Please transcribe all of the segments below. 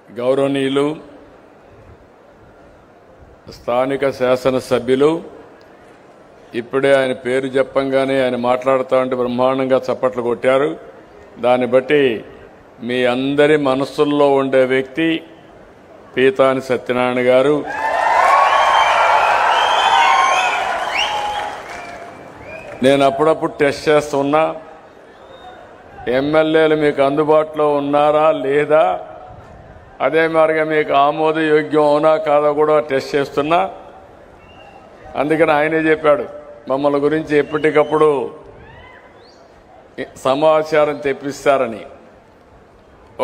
గౌరవనీయులు స్థానిక శాసనసభ్యులు ఇప్పుడే ఆయన పేరు చెప్పంగానే ఆయన మాట్లాడుతూ ఉంటే బ్రహ్మాండంగా చప్పట్లు కొట్టారు. దాన్ని బట్టి మీ అందరి మనస్సుల్లో ఉండే వ్యక్తి పీతాని సత్యనారాయణ గారు. నేను అప్పుడప్పుడు టెస్ట్ చేస్తున్నా, ఎమ్మెల్యేలు మీకు అందుబాటులో ఉన్నారా లేదా, అదే మాదిరిగా మీకు ఆమోదయోగ్యం అవునా కాదా కూడా టెస్ట్ చేస్తున్నా. అందుకని ఆయనే చెప్పాడు, మమ్మల్ని గురించి ఎప్పటికప్పుడు సమాచారం తెప్పిస్తారని.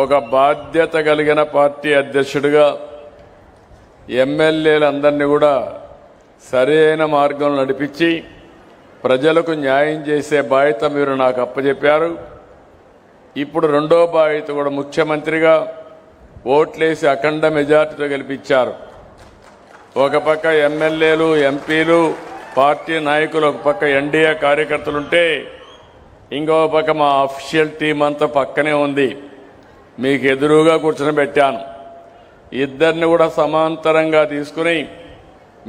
ఒక బాధ్యత కలిగిన పార్టీ అధ్యక్షుడిగా ఎమ్మెల్యేలందరినీ కూడా సరైన మార్గంలో నడిపించి ప్రజలకు న్యాయం చేసే బాధ్యత మీరు నాకు అప్పచెప్పారు. ఇప్పుడు రెండో బాధ్యత కూడా ముఖ్యమంత్రిగా ఓట్లేసి అఖండ మెజార్టీతో గెలిపించారు. ఒక పక్క ఎమ్మెల్యేలు, ఎంపీలు, పార్టీ నాయకులు, ఒక పక్క ఎన్డీఏ కార్యకర్తలుంటే ఇంకో పక్క మా అఫీషియల్ టీం అంతా పక్కనే ఉంది. మీకు ఎదురుగా కూర్చొని పెట్టాను. ఇద్దరిని కూడా సమాంతరంగా తీసుకుని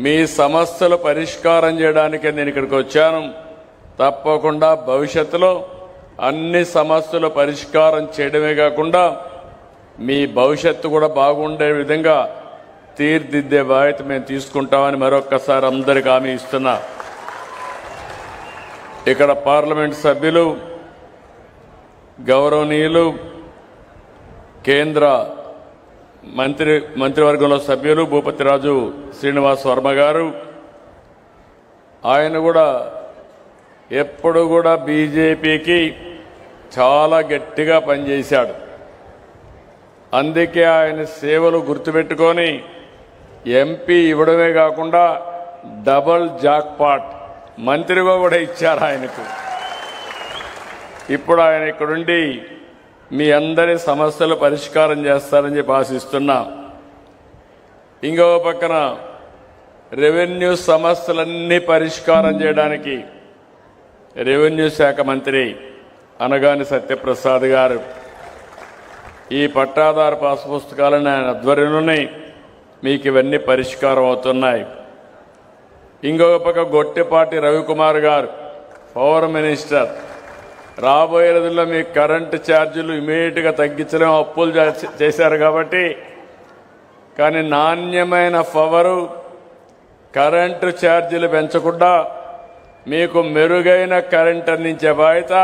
మీ సమస్యలు పరిష్కారం చేయడానికే నేను ఇక్కడికి వచ్చాను. తప్పకుండా భవిష్యత్తులో అన్ని సమస్యలు పరిష్కారం చేయడమే కాకుండా మీ భవిష్యత్తు కూడా బాగుండే విధంగా తీర్దిద్దే బాధ్యత మేము తీసుకుంటామని మరొక్కసారి అందరికీ హామీ ఇస్తున్నా. ఇక్కడ పార్లమెంట్ సభ్యులు, గౌరవనీయులు, కేంద్ర మంత్రివర్గంలో సభ్యులు భూపతిరాజు శ్రీనివాస్ వర్మ గారు, ఆయన కూడా ఎప్పుడు కూడా బీజేపీకి చాలా గట్టిగా పనిచేశాడు. అందుకే ఆయన సేవలు గుర్తుపెట్టుకొని ఎంపీ ఇవ్వడమే కాకుండా డబల్ జాక్పాట్ మంత్రిగా కూడా ఇచ్చారు ఆయనకు. ఇప్పుడు ఆయన ఇక్కడుండి మీ అందరి సమస్యలు పరిష్కారం చేస్తారని చెప్పి ఆశిస్తున్నా. ఇంకో పక్కన రెవెన్యూ సమస్యలన్నీ పరిష్కారం చేయడానికి రెవెన్యూ శాఖ మంత్రి అనగాని సత్యప్రసాద్ గారు ఈ పట్టాదారు పాస్ పుస్తకాలను ఆయన ఆధ్వర్యంలోనే మీకు ఇవన్నీ పరిష్కారం అవుతున్నాయి. ఇంకొక పక్క గొట్టిపాటి రవికుమార్ గారు, పవర్ మినిస్టర్, రాబోయే రోజుల్లో మీకు కరెంటు ఛార్జీలు ఇమీడియట్గా తగ్గించలేం, అప్పులు చేశారు కాబట్టి. కానీ నాణ్యమైన పవరు, కరెంటు ఛార్జీలు పెంచకుండా మీకు మెరుగైన కరెంట్ అందించే బాధ్యత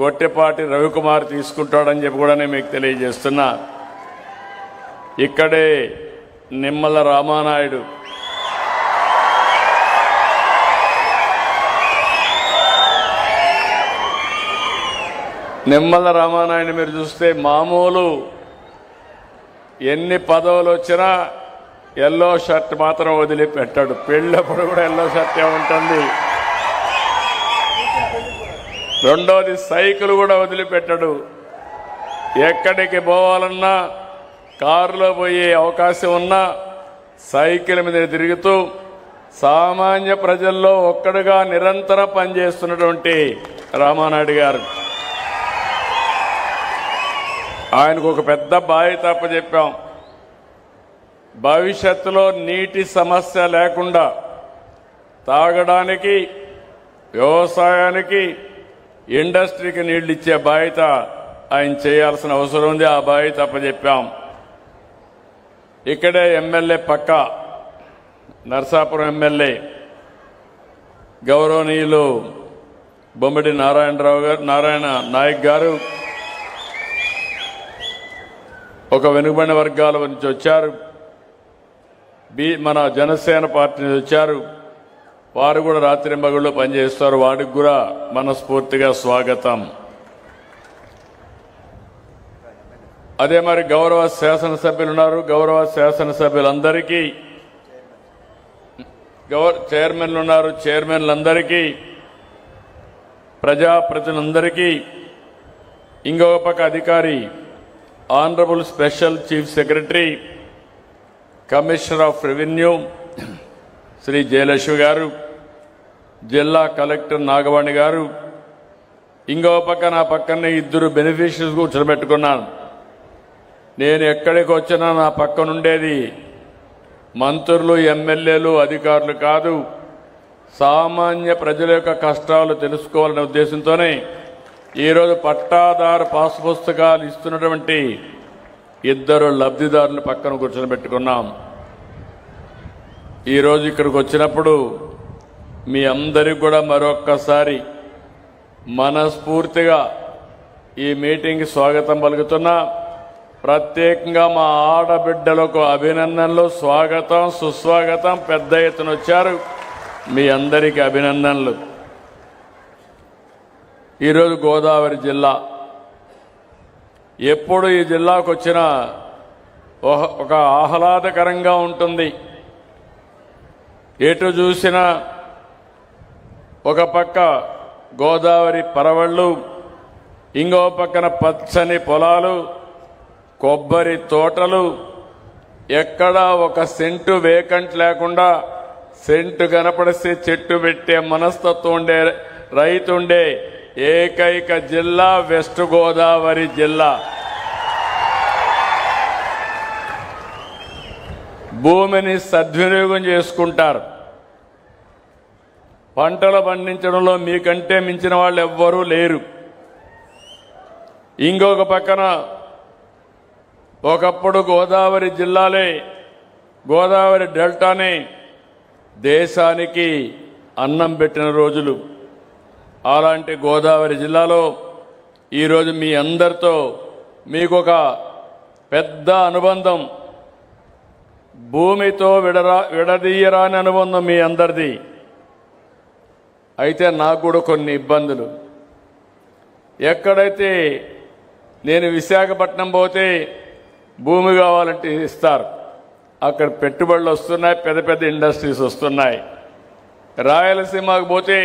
గొట్టిపాటి రవికుమార్ తీసుకుంటాడని చెప్పి కూడా నేను మీకు తెలియజేస్తున్నా. ఇక్కడే నిమ్మల రామానాయుడు, మీరు చూస్తే మామూలు ఎన్ని పదవులు వచ్చినా ఎల్లో షర్ట్ మాత్రం వదిలిపెట్టాడు. పెళ్ళప్పుడు కూడా ఎల్లో షర్టే ఉంటుంది. రెండోది సైకిల్ కూడా వదిలిపెట్టాడు. ఎక్కడికి పోవాలన్నా కారులో పోయే అవకాశం ఉన్నా సైకిల్ మీద తిరుగుతూ సామాన్య ప్రజల్లో ఒక్కడుగా నిరంతరం పనిచేస్తున్నటువంటి రామానాయుడు గారు, ఆయనకు ఒక పెద్ద బాధ్యత అప్పచెప్పాం. భవిష్యత్తులో నీటి సమస్య లేకుండా తాగడానికి, వ్యవసాయానికి, ఇండస్ట్రీకి నీళ్లు ఇచ్చే బాధ్యత ఆయన చేయాల్సిన అవసరం ఉంది. ఆ బాధ్యత అప్పచెప్పాం. ఇక్కడే ఎమ్మెల్యే పక్క నరసాపురం ఎమ్మెల్యే గౌరవనీయులు బొమ్మిడి నారాయణ నాయక్ గారు ఒక వెనుకబడిన వర్గాల నుంచి వచ్చారు. మన జనసేన పార్టీ నుంచి వచ్చారు. వారు కూడా రాత్రింబగళ్ళు పనిచేస్తారు. వాడికి కూడా మనస్ఫూర్తిగా స్వాగతం. అదే మరి గౌరవ శాసనసభ్యులు ఉన్నారు. గౌరవ శాసనసభ్యులందరికీ, చైర్మన్లు ఉన్నారు. చైర్మన్లందరికీ, ప్రజాప్రతినిధులందరికీ, ఇంకొక పక్క అధికారి honourable special chief secretary, commissioner of revenue Shri Jayalakshmi గారు, జిల్లా కలెక్టర్ నాగవాణి గారు, ఇంకో పక్క నా పక్కనే ఇద్దరు బెనిఫిషరీస్ కూర్చోబెట్టుకున్నాను. నేను ఎక్కడికి వచ్చినా నా పక్కనుండేది మంత్రులు, ఎమ్మెల్యేలు, అధికారులు కాదు, సామాన్య ప్రజల యొక్క కష్టాలు తెలుసుకోవాలనే ఉద్దేశంతోనే ఈరోజు పట్టాదారు పాస్ పుస్తకాలు ఇస్తున్నటువంటి 2 లబ్ధిదారులను పక్కన కూర్చొని పెట్టుకున్నాం. ఈరోజు ఇక్కడికి వచ్చినప్పుడు మీ అందరికీ కూడా మరొక్కసారి మనస్ఫూర్తిగా ఈ మీటింగ్కి స్వాగతం పలుకుతున్నా. ప్రత్యేకంగా మా ఆడబిడ్డలకు అభినందనలు, స్వాగతం, సుస్వాగతం. పెద్ద ఎత్తున వచ్చారు, మీ అందరికీ అభినందనలు. ఈరోజు గోదావరి జిల్లా ఎప్పుడు ఈ జిల్లాకు వచ్చినా ఒక ఆహ్లాదకరంగా ఉంటుంది. ఎటు చూసినా ఒక పక్క గోదావరి పరవళ్ళు, ఇంకో పక్కన పచ్చని పొలాలు, కొబ్బరి తోటలు, ఎక్కడా ఒక సెంటు వేకంట్ లేకుండా సెంటు కనపడిస్తే చెట్టు పెట్టే మనస్తత్వం ఉండే రైతు ఉండే ఏకైక జిల్లా వెస్ట్ గోదావరి జిల్లా. భూమిని సద్వినియోగం చేసుకుంటారు. పంటలు పండించడంలో మీకంటే మించిన వాళ్ళు ఎవ్వరూ లేరు. ఇంకొక పక్కన ఒకప్పుడు గోదావరి జిల్లాలే, గోదావరి డెల్టానే దేశానికి అన్నం పెట్టిన రోజులు. అలాంటి గోదావరి జిల్లాలో ఈరోజు మీ అందరితో మీకొక పెద్ద అనుబంధం, భూమితో విడదీయరాని అనుబంధం మీ అందరిది. అయితే నాకు కూడా కొన్ని ఇబ్బందులు. ఎక్కడైతే నేను విశాఖపట్నం పోతే భూమి కావాలంటే ఇస్తారు, అక్కడ పెట్టుబడులు వస్తున్నాయి, పెద్ద పెద్ద ఇండస్ట్రీస్ వస్తున్నాయి. రాయలసీమకు పోతే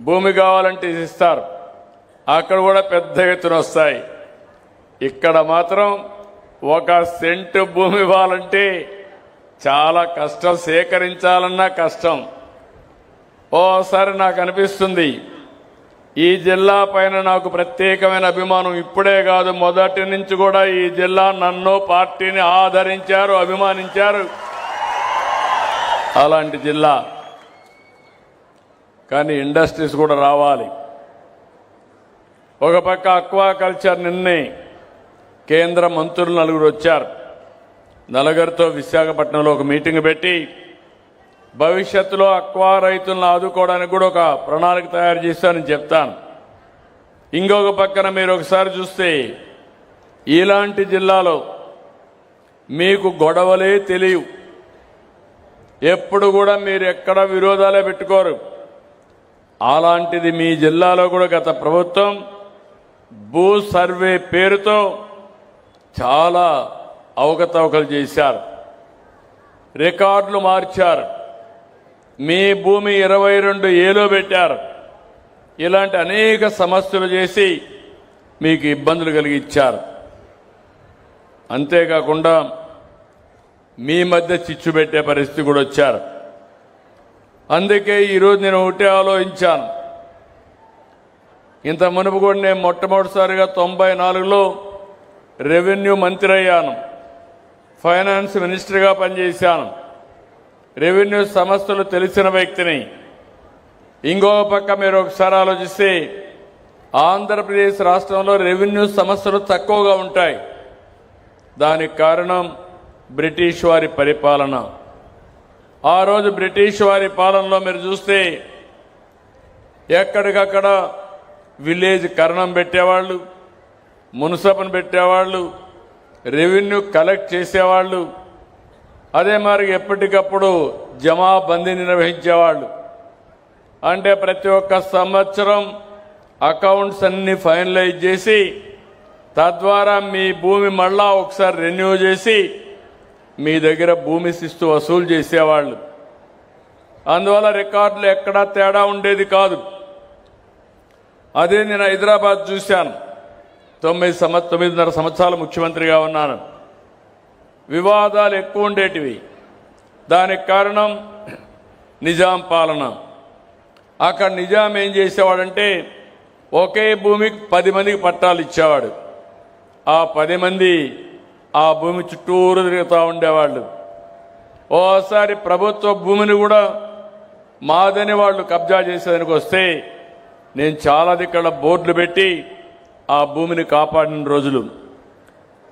భూమి కావాలంటే ఇస్తారు, అక్కడ కూడా పెద్ద ఎత్తున వస్తాయి. ఇక్కడ మాత్రం ఒక సెంటు భూమి ఇవ్వాలంటే చాలా కష్టం, సేకరించాలన్నా కష్టం. ఓసారి నాకు అనిపిస్తుంది ఈ జిల్లా పైన నాకు ప్రత్యేకమైన అభిమానం ఇప్పుడే కాదు, మొదటి నుంచి కూడా ఈ జిల్లా నన్ను, పార్టీని ఆదరించారు, అభిమానించారు. అలాంటి జిల్లా. కానీ ఇండస్ట్రీస్ కూడా రావాలి. ఒక పక్క అక్వాకల్చర్, నిన్నే కేంద్ర మంత్రులు 4 వచ్చారు. నలుగురితో విశాఖపట్నంలో ఒక మీటింగ్ పెట్టి భవిష్యత్తులో అక్వా రైతులను ఆదుకోవడానికి కూడా ఒక ప్రణాళిక తయారు చేస్తానని చెప్తాను. ఇంకొక పక్కన మీరు ఒకసారి చూస్తే ఇలాంటి జిల్లాలో మీకు గొడవలే తెలియవు, ఎప్పుడు కూడా మీరు ఎక్కడ విరోధాలే పెట్టుకోరు. అలాంటిది మీ జిల్లాలో కూడా గత ప్రభుత్వం భూ సర్వే పేరుతో చాలా అవకతవకలు చేశారు, రికార్డులు మార్చారు, మీ భూమి 22 ఏలో పెట్టారు. ఇలాంటి అనేక సమస్యలు చేసి మీకు ఇబ్బందులు కలిగించారు. అంతేకాకుండా మీ మధ్య చిచ్చు పెట్టే పరిస్థితి కూడా వచ్చారు. అందుకే ఈరోజు నేను ఒకటే ఆలోచించాను. ఇంత మునుపు కూడా నేను మొట్టమొదటిసారిగా 94లో రెవెన్యూ మంత్రి అయ్యాను, ఫైనాన్స్ మినిస్టర్గా పనిచేశాను, రెవెన్యూ సమస్యలు తెలిసిన వ్యక్తిని. ఇంకో పక్క మీరు ఒకసారి ఆలోచిస్తే ఆంధ్రప్రదేశ్ రాష్ట్రంలో రెవెన్యూ సమస్యలు తక్కువగా ఉంటాయి. దానికి కారణం బ్రిటిష్ వారి పరిపాలన. ఆ రోజు బ్రిటిష్ వారి పాలనలో మీరు చూస్తే ఎక్కడికక్కడ విలేజ్ కరణం పెట్టేవాళ్ళు, మున్సిపల్ని పెట్టేవాళ్ళు, రెవెన్యూ కలెక్ట్ చేసేవాళ్ళు. అదే మరి ఎప్పటికప్పుడు జమాబందీని నిర్వహించేవాళ్ళు. అంటే ప్రతి ఒక్క సంవత్సరం అకౌంట్స్ అన్ని ఫైనలైజ్ చేసి తద్వారా మీ భూమి మళ్ళా ఒకసారి రెన్యూ చేసి మీ దగ్గర భూమి శిస్తు వసూలు చేసేవాళ్ళు. అందువల్ల రికార్డులు ఎక్కడా తేడా ఉండేది కాదు. అదే నేను హైదరాబాద్ చూశాను. 9.5 సంవత్సరాలు ముఖ్యమంత్రిగా ఉన్నాను. వివాదాలు ఎక్కువ ఉండేటివి. దానికి కారణం నిజాం పాలన. అక్కడ నిజాం ఏం చేసేవాడంటే ఒకే భూమికి 10 మందికి పట్టాలు ఇచ్చేవాడు. ఆ 10 మంది ఆ భూమి చుట్టూరు తిరుగుతూ ఉండేవాళ్ళు. ఓసారి ప్రభుత్వ భూమిని కూడా మాదని వాళ్ళు కబ్జా చేసేదానికి వస్తే నేను చాలా దిక్కడ బోర్డులు పెట్టి ఆ భూమిని కాపాడిన రోజులు.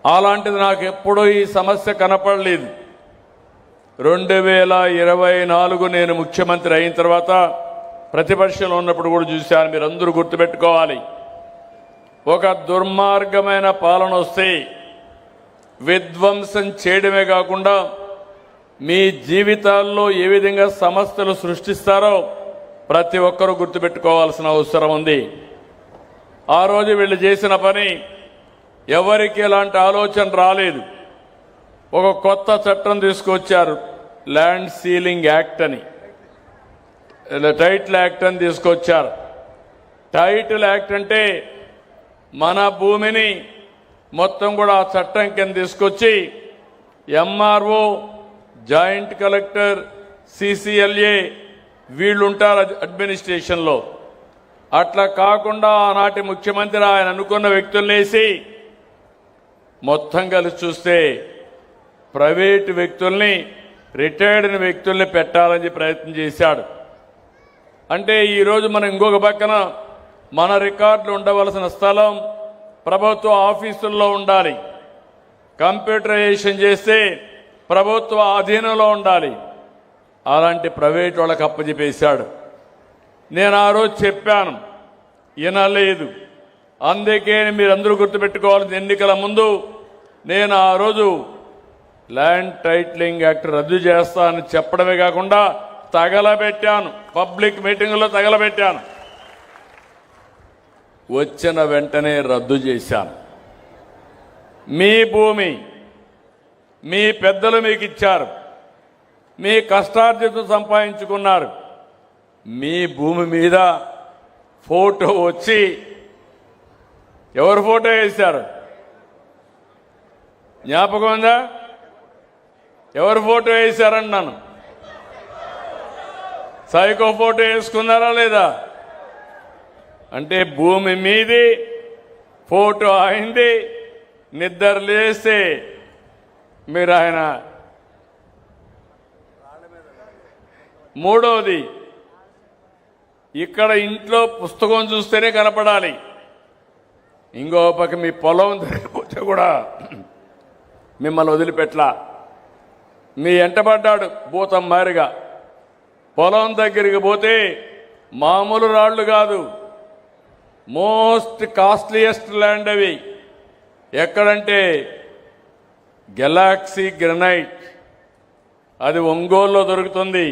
అలాంటిది నాకు ఎప్పుడూ ఈ సమస్య కనపడలేదు. 2024 నేను ముఖ్యమంత్రి అయిన తర్వాత ప్రతిపక్షంలో ఉన్నప్పుడు కూడా చూశాను. మీరందరూ గుర్తుపెట్టుకోవాలి, ఒక దుర్మార్గమైన పాలన వస్తే విధ్వంసం చేయడమే కాకుండా మీ జీవితాల్లో ఏ విధంగా సమస్యలు సృష్టిస్తారో ప్రతి ఒక్కరూ గుర్తుపెట్టుకోవాల్సిన అవసరం ఉంది. ఆ రోజు వీళ్ళు చేసిన పని ఎవరికి ఎలాంటి ఆలోచన రాలేదు. ఒక కొత్త చట్టం తీసుకొచ్చారు, ల్యాండ్ సీలింగ్ యాక్ట్ అని, టైటిల్ యాక్ట్ అని తీసుకొచ్చారు. టైటిల్ యాక్ట్ అంటే మన భూమిని మొత్తం కూడా ఆ చట్టం కింద తీసుకొచ్చి ఎంఆర్ఓ, జాయింట్ కలెక్టర్, సిసిఎల్ఏ వీళ్ళు ఉంటారు అడ్మినిస్ట్రేషన్లో. అట్లా కాకుండా ఆనాటి ముఖ్యమంత్రి ఆయన అనుకున్న వ్యక్తులనేసి మొత్తం కలిసి చూస్తే ప్రైవేటు వ్యక్తుల్ని, రిటైర్డ్ వ్యక్తుల్ని పెట్టాలని ప్రయత్నం చేశాడు. అంటే ఈరోజు మనం ఇంకొక పక్కన మన రికార్డులు ఉండవలసిన స్థలం ప్రభుత్వ ఆఫీసుల్లో ఉండాలి, కంప్యూటరైజేషన్ చేస్తే ప్రభుత్వ ఆధీనంలో ఉండాలి. అలాంటి ప్రైవేట్ వాళ్ళకి అప్పచెప్పేశాడు. నేను ఆ రోజు చెప్పాను, వినలేదు. అందుకే మీరందరూ గుర్తుపెట్టుకోవాల్సిన ఎన్నికల ముందు నేను ఆ రోజు ల్యాండ్ టైటిలింగ్ యాక్ట్ రద్దు చేస్తానని చెప్పడమే కాకుండా తగలబెట్టాను, పబ్లిక్ మీటింగులో తగలబెట్టాను. వచ్చిన వెంటనే రద్దు చేశాను. మీ భూమి మీ పెద్దలు మీకు ఇచ్చారు, మీ కష్టార్జితం సంపాదించుకున్నారు. మీ భూమి మీద ఫోటో వచ్చి ఎవరు ఫోటో వేశారు? జ్ఞాపకం ఉందా? ఎవరు ఫోటో వేశారన్నాను. సైకో ఫోటో వేసుకున్నారా లేదా? అంటే భూమి మీది ఫోటో అయింది. నిద్ర లేస్తే మీరు ఆయన. మూడవది, ఇక్కడ ఇంట్లో పుస్తకం చూస్తేనే కనపడాలి. ఇంకో పక్క మీ పొలం తిరిగిపోతే కూడా మిమ్మల్ని వదిలిపెట్టలా. మీ ఎంటబడ్డాడు భూతం మారిగా. పొలం దగ్గరికి పోతే మామూలు రాళ్లు కాదు, మోస్ట్ కాస్ట్లీయెస్ట్ ల్యాండ్ అవి. ఎక్కడంటే గెలాక్సీ గ్రనైట్, అది ఒంగోలులో దొరుకుతుంది.